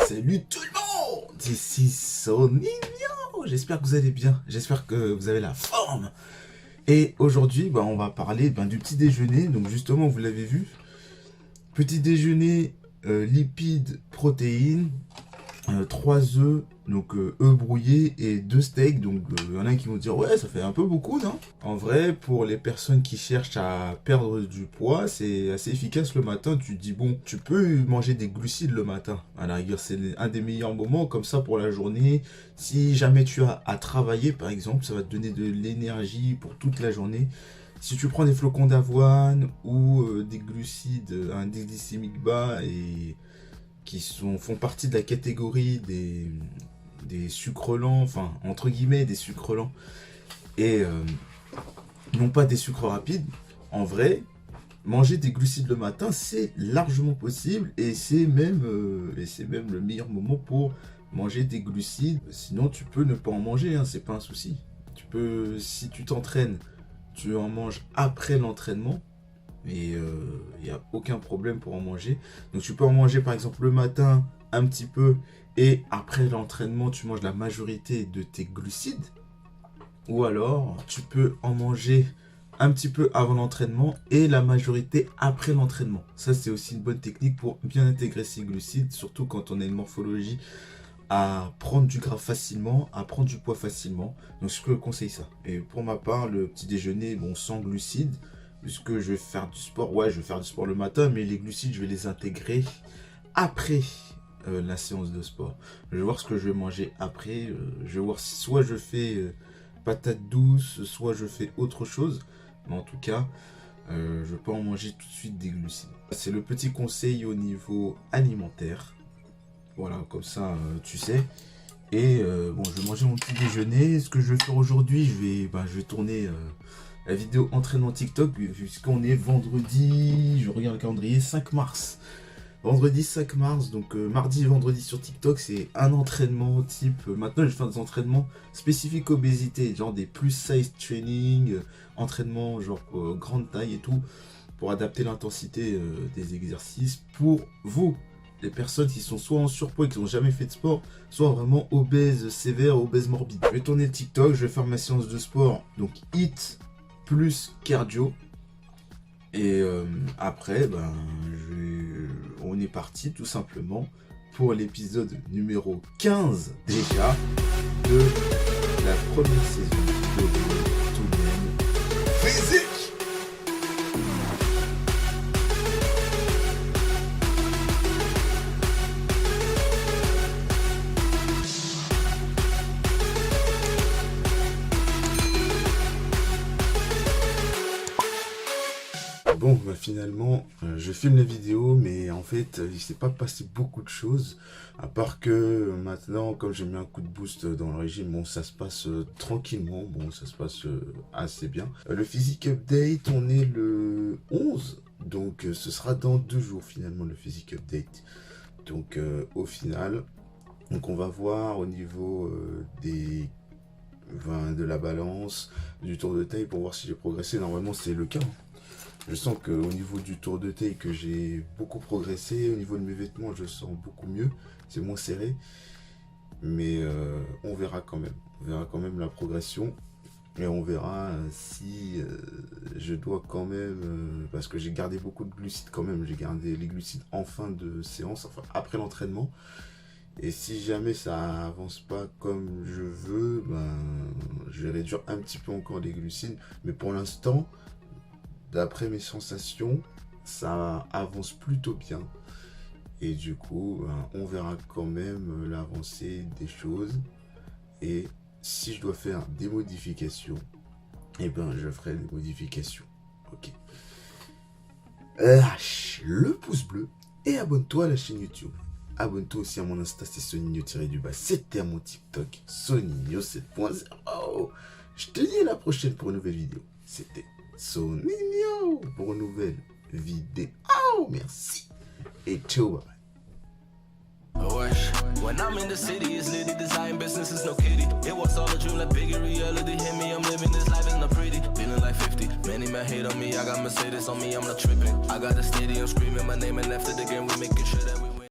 Salut tout le monde, ici Sonino. J'espère que vous allez bien, j'espère que vous avez la forme. Et aujourd'hui, on va parler du petit déjeuner. Donc justement, vous l'avez vu, petit déjeuner, lipides, protéines, 3 œufs, donc œufs brouillés et 2 steaks. Donc il y en a qui vont dire ouais, ça fait un peu beaucoup, non? En vrai, pour les personnes qui cherchent à perdre du poids, c'est assez efficace le matin. Tu te dis bon, tu peux manger des glucides le matin. À la rigueur, c'est un des meilleurs moments comme ça pour la journée. Si jamais tu as à travailler par exemple, ça va te donner de l'énergie pour toute la journée. Si tu prends des flocons d'avoine ou des glucides, un indice glycémique bas et qui font partie de la catégorie des sucres lents, enfin entre guillemets des sucres lents, et non pas des sucres rapides, en vrai, manger des glucides le matin, c'est largement possible, et c'est même le meilleur moment pour manger des glucides. Sinon, tu peux ne pas en manger, hein, c'est pas un souci. Tu peux, si tu t'entraînes, tu en manges après l'entraînement, et il n'y a aucun problème pour en manger. Donc tu peux en manger par exemple le matin un petit peu et après l'entraînement tu manges la majorité de tes glucides. Ou alors tu peux en manger un petit peu avant l'entraînement et la majorité après l'entraînement. Ça c'est aussi une bonne technique pour bien intégrer ces glucides, surtout quand on a une morphologie à prendre du gras facilement, à prendre du poids facilement. Donc je peux conseiller ça. Et pour ma part, le petit déjeuner, sans glucides, puisque je vais faire du sport. Ouais, je vais faire du sport le matin, mais les glucides, je vais les intégrer après la séance de sport. Je vais voir ce que je vais manger après. Je vais voir si soit je fais patates douces, soit je fais autre chose. Mais en tout cas, je peux en manger tout de suite des glucides. C'est le petit conseil au niveau alimentaire. Voilà, comme ça, tu sais. Et je vais manger mon petit déjeuner. Ce que je vais faire aujourd'hui, je vais tourner la vidéo entraînement TikTok, puisqu'on est vendredi, je regarde le calendrier, 5 mars. Vendredi 5 mars, donc mardi et vendredi sur TikTok, c'est un entraînement type. Maintenant, je vais faire des entraînements spécifiques obésité, genre des plus size training, entraînement genre grande taille et tout, pour adapter l'intensité des exercices pour vous. Les personnes qui sont soit en surpoids et qui n'ont jamais fait de sport, soit vraiment obèses sévères, obèses morbides. Je vais tourner le TikTok, je vais faire ma séance de sport, donc HIIT plus cardio. Et après, on est parti tout simplement pour l'épisode numéro 15 déjà de la première saison de Tout le monde physique. Bon, finalement, je filme la vidéo, mais en fait, il s'est pas passé beaucoup de choses. À part que maintenant, comme j'ai mis un coup de boost dans le régime, ça se passe tranquillement. Ça se passe assez bien. Le physique update, on est le 11. Donc, ce sera dans 2 jours, finalement, le physique update. Donc, au final, on va voir au niveau de la balance, du tour de taille, pour voir si j'ai progressé. Normalement, c'est le cas. Je sens qu'au niveau du tour de taille, que j'ai beaucoup progressé. Au niveau de mes vêtements, je sens beaucoup mieux. C'est moins serré. Mais on verra quand même. On verra quand même la progression. Et on verra si je dois quand même... parce que j'ai gardé beaucoup de glucides quand même. J'ai gardé les glucides en fin de séance, enfin après l'entraînement. Et si jamais ça avance pas comme je veux, je vais réduire un petit peu encore les glucides. Mais pour l'instant... d'après mes sensations, ça avance plutôt bien. Et du coup, on verra quand même l'avancée des choses. Et si je dois faire des modifications, je ferai des modifications. Ok. Lâche le pouce bleu et abonne-toi à la chaîne YouTube. Abonne-toi aussi à mon Insta, c'est Sonino-du-bas. C'était à mon TikTok, Sonino 7.0. Je te dis à la prochaine pour une nouvelle vidéo. C'était Sonino pour une nouvelle vidéo. Merci et ciao. When I'm in the city, it's litty. Design business is no kitty. It was all a dream, like bigger reality. Hit me, I'm living this life, it's not pretty. Feeling like 50. Many men hate on me. I got Mercedes on me, I'm not tripping. I got a stadium screaming my name, and after the game, we making sure that we win.